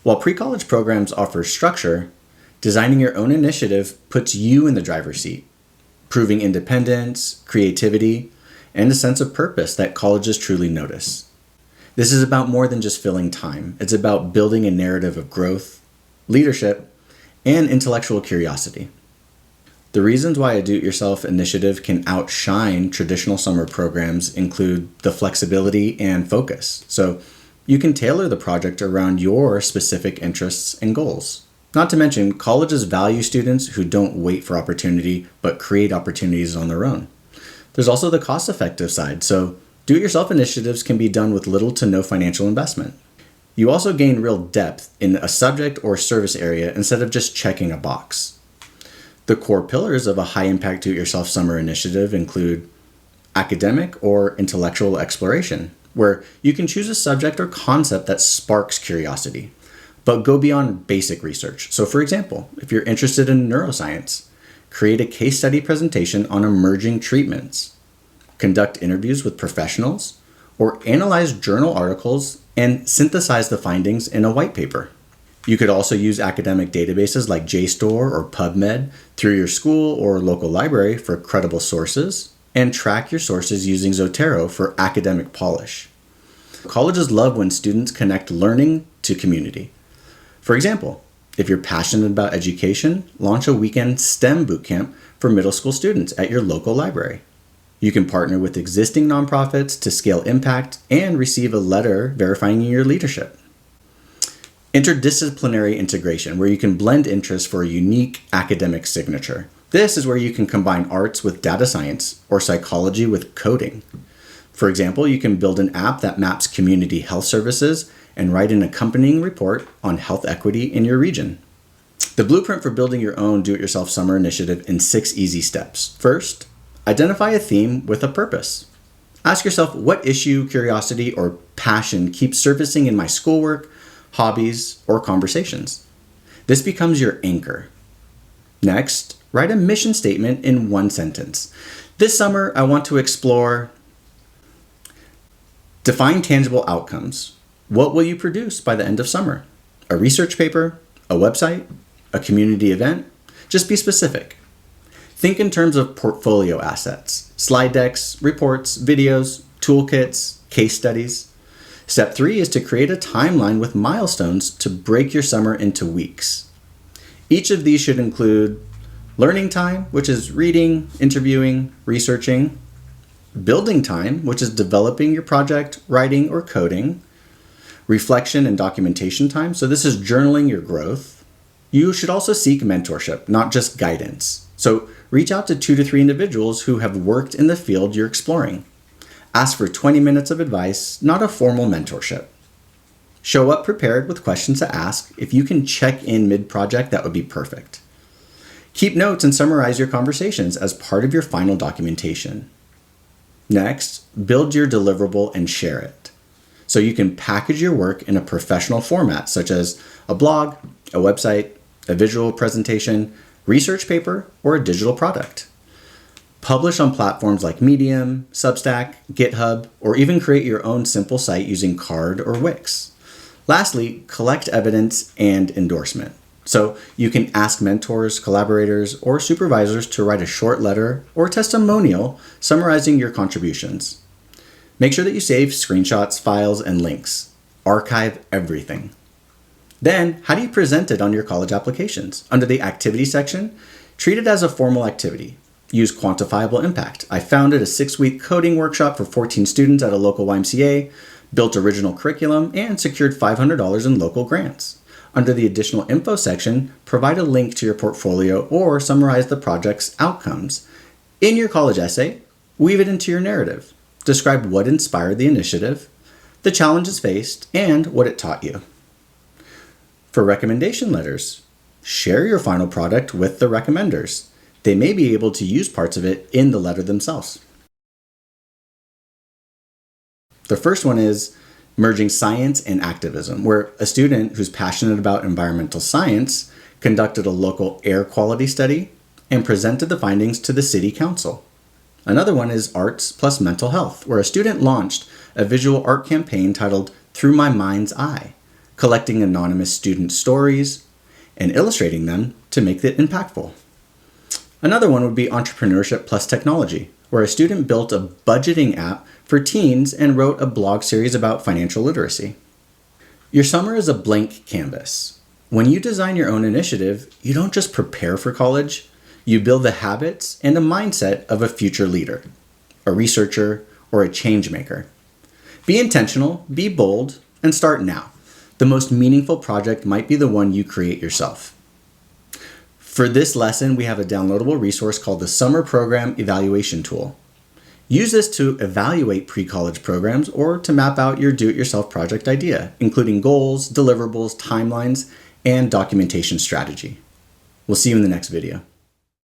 While pre-college programs offer structure, designing your own initiative puts you in the driver's seat, proving independence, creativity, and a sense of purpose that colleges truly notice. This is about more than just filling time. It's about building a narrative of growth, leadership, and intellectual curiosity. The reasons why a do-it-yourself initiative can outshine traditional summer programs include the flexibility and focus. So you can tailor the project around your specific interests and goals. Not to mention, colleges value students who don't wait for opportunity, but create opportunities on their own. There's also the cost-effective side. So do-it-yourself initiatives can be done with little to no financial investment. You also gain real depth in a subject or service area instead of just checking a box. The core pillars of a high-impact do-it-yourself summer initiative include academic or intellectual exploration, where you can choose a subject or concept that sparks curiosity, but go beyond basic research. So for example, if you're interested in neuroscience, create a case study presentation on emerging treatments, conduct interviews with professionals, or analyze journal articles and synthesize the findings in a white paper. You could also use academic databases like JSTOR or PubMed through your school or local library for credible sources, and track your sources using Zotero for academic polish. Colleges love when students connect learning to community. For example, if you're passionate about education, launch a weekend STEM bootcamp for middle school students at your local library. You can partner with existing nonprofits to scale impact and receive a letter verifying your leadership. Interdisciplinary integration, where you can blend interests for a unique academic signature. This is where you can combine arts with data science or psychology with coding. For example, you can build an app that maps community health services and write an accompanying report on health equity in your region. The blueprint for building your own do-it-yourself summer initiative in 6 easy steps. First, identify a theme with a purpose. Ask yourself, what issue, curiosity, or passion keeps surfacing in my schoolwork, hobbies, or conversations? This becomes your anchor. Next, write a mission statement in 1 sentence. This summer, I want to explore. Define tangible outcomes. What will you produce by the end of summer? A research paper? A website? A community event? Just be specific. Think in terms of portfolio assets, slide decks, reports, videos, toolkits, case studies. Step 3 is to create a timeline with milestones to break your summer into weeks. Each of these should include learning time, which is reading, interviewing, researching; building time, which is developing your project, writing, or coding; reflection and documentation time, so this is journaling your growth. You should also seek mentorship, not just guidance. So reach out to 2 to 3 individuals who have worked in the field you're exploring. Ask for 20 minutes of advice, not a formal mentorship. Show up prepared with questions to ask. If you can check in mid-project, that would be perfect. Keep notes and summarize your conversations as part of your final documentation. Next, build your deliverable and share it. So you can package your work in a professional format, such as a blog, a website, a visual presentation, research paper, or a digital product. Publish on platforms like Medium, Substack, GitHub, or even create your own simple site using Card or Wix. Lastly, collect evidence and endorsement. So you can ask mentors, collaborators, or supervisors to write a short letter or testimonial summarizing your contributions. Make sure that you save screenshots, files, and links. Archive everything. Then, how do you present it on your college applications? Under the activity section, treat it as a formal activity. Use quantifiable impact. I founded a 6-week coding workshop for 14 students at a local YMCA, built original curriculum, and secured $500 in local grants. Under the additional info section, provide a link to your portfolio or summarize the project's outcomes. In your college essay, weave it into your narrative. Describe what inspired the initiative, the challenges faced, and what it taught you. For recommendation letters, share your final product with the recommenders. They may be able to use parts of it in the letter themselves. The first one is merging science and activism, where a student who's passionate about environmental science conducted a local air quality study and presented the findings to the city council. Another one is arts plus mental health, where a student launched a visual art campaign titled Through My Mind's Eye, collecting anonymous student stories, and illustrating them to make it impactful. Another one would be entrepreneurship plus technology, where a student built a budgeting app for teens and wrote a blog series about financial literacy. Your summer is a blank canvas. When you design your own initiative, you don't just prepare for college, you build the habits and a mindset of a future leader, a researcher, or a change maker. Be intentional, be bold, and start now. The most meaningful project might be the one you create yourself. For this lesson, we have a downloadable resource called the Summer Program Evaluation Tool. Use this to evaluate pre-college programs or to map out your do-it-yourself project idea, including goals, deliverables, timelines, and documentation strategy. We'll see you in the next video.